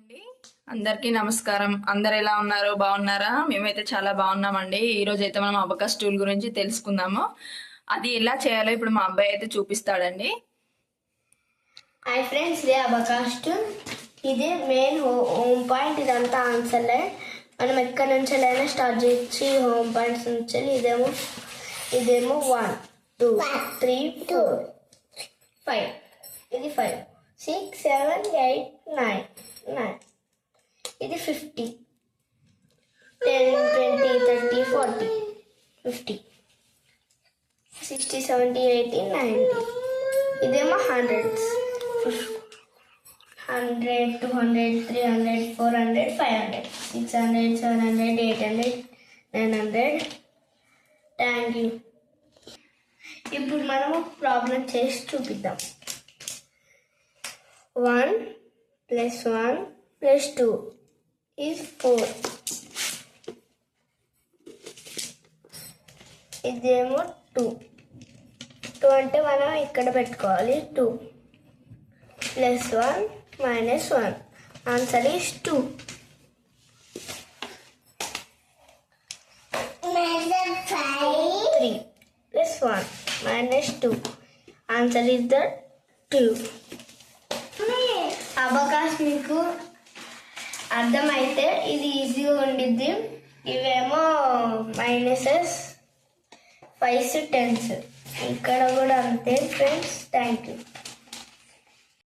అండి, అందరికీ నమస్కారం. అందరు ఎలా ఉన్నారు? బాగున్నారా? మేమైతే చాలా బాగున్నామండి. ఈరోజు అయితే మనం అబకస్ టూల్ గురించి తెలుసుకుందాము. అది ఎలా చేయాలో ఇప్పుడు మా అబ్బాయి అయితే చూపిస్తాడండి. హాయ్ ఫ్రెండ్స్, ఇదే అబకాస్ టూల్. ఇది మెయిన్ హోమ్ పాయింట్. ఇదంతా ఆన్సర్ లైన్. మనం ఎక్కడి నుంచి అయినా స్టార్ట్ చేయొచ్చు. హోమ్ పాయింట్స్ నుంచి ఇదేమో 1 2 3 4 5. ఇది 5 6 7 8 9. ఇది 50 10 20 30 40 50 60 70 80 90. ఇదేమో హండ్రెడ్స్. 100 200 300 400 500 600 700 800 900. Thank you. ఇప్పుడు మనము ప్రాబ్లం చేసి చూపిద్దాం. 1 + 1 + 2 is 4. ఇదేమో 2 అంటే మనం ఇక్కడ పెట్టుకోవాలి. 2 + 1 - 1. Answer is 2. 3 + 1 - 2. Answer is 2. Abacus మీకు అర్థమైతే ఇది ఈజీగా ఉండిద్ది. ఇవేమో మైనసెస్ 5s 10s. ఇక్కడ కూడా అంతే ఫ్రెండ్స్. Thank you.